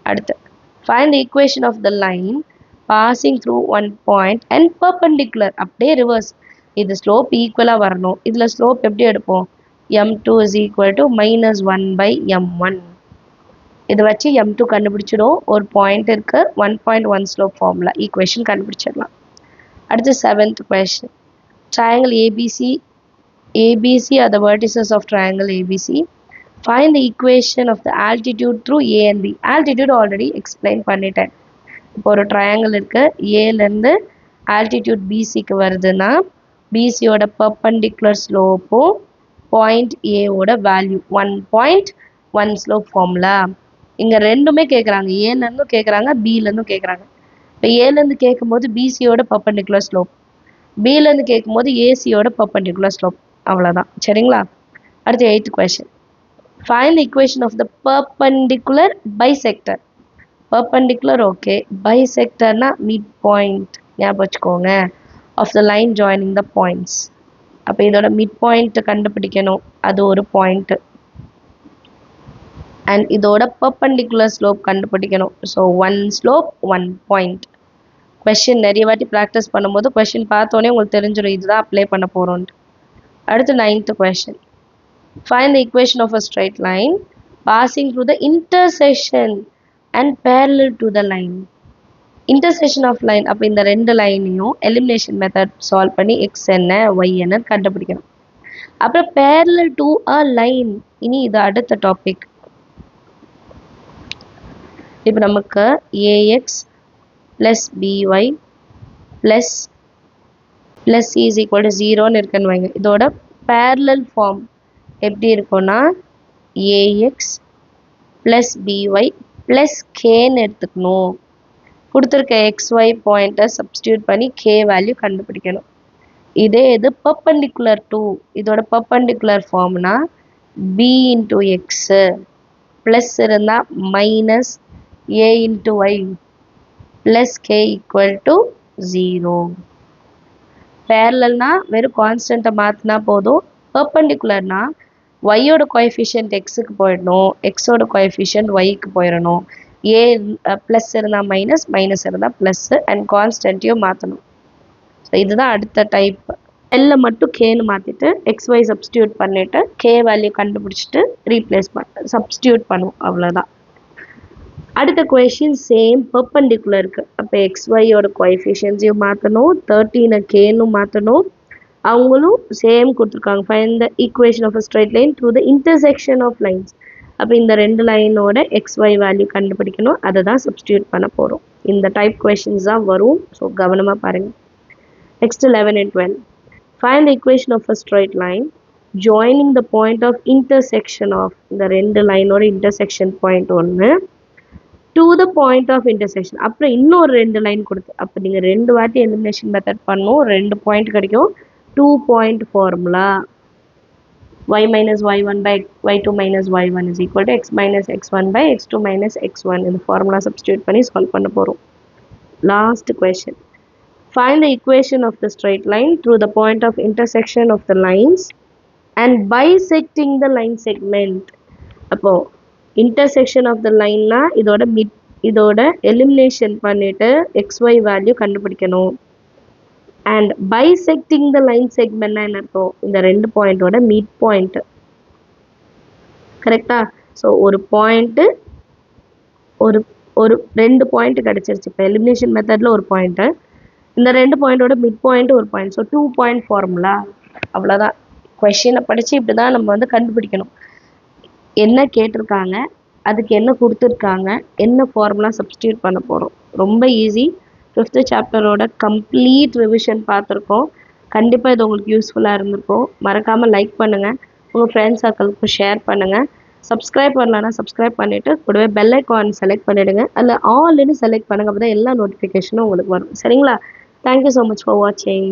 அடுத்து find the equation of the line passing through 1 point and perpendicular. அப்படியே ரிவர்ஸ். இது ஸ்லோப் ஈக்குவலாக வரணும். இதில் ஸ்லோப் எப்படி எடுப்போம்? m2 is equal to -1 by m1. இதை வச்சு m2 கண்டுபிடிச்சிடும். ஒரு பாயிண்ட் இருக்கு. 1.1 ஸ்லோப் ஃபார்முலா ஈக்குவேஷன் கண்டுபிடிச்சிடலாம். அடுத்து 7th question. triangle ABC are the vertices of triangle ABC. Find the equation of the altitude through A and B. Altitude already explain பண்ணிட்டேன். இப்போ ஒரு triangle இருக்கு. ஏலேருந்து ஆல்டிடியூட் பிசிக்கு வருதுன்னா பிசியோட பர்பண்டிகுலர் ஸ்லோப்பும் பாயிண்ட் ஏவோட வேல்யூ 1.1 ஸ்லோப் ஃபார்முலா. இங்கே ரெண்டுமே கேட்குறாங்க. ஏலேருந்தும் கேட்குறாங்க, பிலேருந்தும் கேட்குறாங்க. இப்போ ஏலேருந்து கேட்கும்போது பிசியோட பர்பண்டிகுலர் ஸ்லோப், பிலேருந்து கேட்கும்போது ஏசியோட பர்பண்டிகுலர் ஸ்லோப். அவ்வளோதான். சரிங்களா? அடுத்து 8th கொஷின். ஃபைண்ட் த equation of the perpendicular bisector. Perpendicular okay, பைசெக்டர்னா மிட் பாயிண்ட் ஞாபகம் வச்சுக்கோங்க. Of the line joining the points. அப்போ இதோட மிட் பாயிண்ட் கண்டுபிடிக்கணும். அது ஒரு பாயிண்ட். அண்ட் இதோட பர்பண்டிகுலர் ஸ்லோப் கண்டுபிடிக்கணும். So 1 slope 1 point. கொஷின் நிறைய வாட்டி ப்ராக்டிஸ் பண்ணும்போது கொஷின் பார்த்தோன்னே உங்களுக்கு தெரிஞ்சிடும் இதுதான் அப்ளை பண்ண போகிறோன்ட்டு. அடுத்து 9th கொஷின். ஃபைண்ட் த equation of a straight line passing through the intersection and parallel to the line. intersection of line. அப்போ இந்த ரெண்டு லைனையும் எலிமினேஷன் மெத்தட் சால்வ் பண்ணி எக்ஸ் என்ன ஒய் என்ன கண்டுபிடிக்கணும். அப்புறம் parallel to a line. இனி இது அடுத்த டாபிக். இப்போ நமக்கு ax plus by plus c is equal to 0ன்னு இருக்குன்னு வைங்க. இதோட parallel ஃபார்ம் எப்படி இருக்கும்னா ax ப்ளஸ் by ப்ளஸ் கேன்னு எடுத்துக்கணும். கொடுத்துருக்க xy பாயிண்ட்டை சப்ஸ்டியூட் பண்ணி k வேல்யூ கண்டுபிடிக்கணும். இதே இது பர்பண்டிகுலர் டு, இதோட பர்பண்டிகுலர் ஃபார்ம்னா b இன்ட்டு எக்ஸு ப்ளஸ் இருந்தால் minus a into y plus k equal to 0. பேரலல்னா வெறும் கான்ஸ்டண்ட்டை மாற்றினா போதும். பர்பண்டிகுலர்னா ஒய்யோட கோஎஃபிஷியன்ட் எக்ஸுக்கு போயிடணும், எக்ஸோட கோஎஃபிஷியன்ட் ஒய்க்கு போயிடணும். ஏ ப்ளஸ் இருந்தால் மைனஸ், மைனஸ் இருந்தால் ப்ளஸ்ஸு அண்ட் கான்ஸ்டன்ட்டையும் மாற்றணும். ஸோ இதுதான் அடுத்த டைப். எல்ல மட்டும் கேன்னு மாற்றிட்டு எக்ஸ்ஒய் சப்ஸ்டியூட் பண்ணிவிட்டு கே வேல்யூ கண்டுபிடிச்சிட்டு ரீப்ளேஸ் சப்ஸ்டியூட் பண்ணுவோம். அவ்வளோதான். அடுத்த கொஷின் சேம் பெர்பண்டிகுலர் இருக்குது. அப்போ எக்ஸ்ஒய்யோட கோஎஃபிஷியன்ஸையும் மாற்றணும், 13 கேன்னு மாற்றணும். அவங்களும் சேம் கொடுத்துருக்காங்க. Find the equation of a straight line through the intersection of lines. அப்போ இந்த ரெண்டு லைனோட எக்ஸ்ஒய் வேல்யூ கண்டுபிடிக்கணும். அதை தான் சப்ஸ்டியூட் பண்ண போகிறோம். இந்த டைப் கொஷின்ஸ் தான் வரும். ஸோ கவனமாக பாருங்கள். Next 11 and 12. Find the equation of a straight line joining the point of intersection of, இந்த ரெண்டு லைனோட இன்டர்செக்ஷன் பாயிண்ட் ஒன்று to the point of intersection. அப்புறம் இன்னொரு ரெண்டு லைன் கொடுத்து, அப்போ நீங்கள் ரெண்டு வாட்டி எலிமினேஷன் மெத்தட் பண்ணணும். 2 பாயிண்ட் கிடைக்கும். 2 point formula y minus y1 by y2 minus y1 is equal to x minus x1 by x2 minus x1. இந்த ஃபார்முலா சப்ஸ்டியூட் பண்ணி சால்வ் பண்ண போகிறோம். Last question. ஃபைண்ட் த equation of the straight line through the point of intersection of the lines and bisecting the line segment. அப்போ intersection of the line இதோட elimination பண்ணிட்டு xy value கண்டுபிடிக்கணும். அண்ட் பைசெக்டிங் த லைன் செக்மெண்ட்னா என்ன இருக்கும்? இந்த ரெண்டு பாயிண்டோட மிட் பாயிண்ட். கரெக்டா? So ஒரு பாயிண்ட்டு ஒரு ரெண்டு பாயிண்ட் கிடச்சிருச்சு. இப்போ எலிமினேஷன் மெத்தடில் ஒரு பாயிண்ட்டு, இந்த ரெண்டு பாயிண்டோட மிட் பாயிண்ட் ஒரு பாயிண்ட். So 2 point formula. அவ்வளோதான். கொஷினை படித்து இப்படி தான் நம்ம வந்து கண்டுபிடிக்கணும். என்ன கேட்டிருக்காங்க, அதுக்கு என்ன கொடுத்துருக்காங்க, என்ன ஃபார்முலா சப்ஸ்டியூட் பண்ண போகிறோம். ரொம்ப ஈஸி. 5th சாப்டரோட கம்ப்ளீட் ரிவிஷன் பார்த்துருக்கோம். கண்டிப்பாக இது உங்களுக்கு யூஸ்ஃபுல்லாக இருந்திருக்கும். மறக்காமல் லைக் பண்ணுங்கள், உங்கள் ஃப்ரெண்ட்ஸ் சர்க்கிளுக்கு ஷேர் பண்ணுங்கள். சப்ஸ்கிரைப் பண்ணலன்னா சப்ஸ்கிரைப் பண்ணிவிட்டு கூடவே பெல் ஐக்கான் செலக்ட் பண்ணிவிடுங்க. அதில் ஆல்னு செலக்ட் பண்ணுங்கள். அப்போ தான் எல்லா நோட்டிஃபிகேஷனும் உங்களுக்கு வரும். சரிங்களா? தேங்க்யூ ஸோ மச் ஃபார் வாட்சிங்.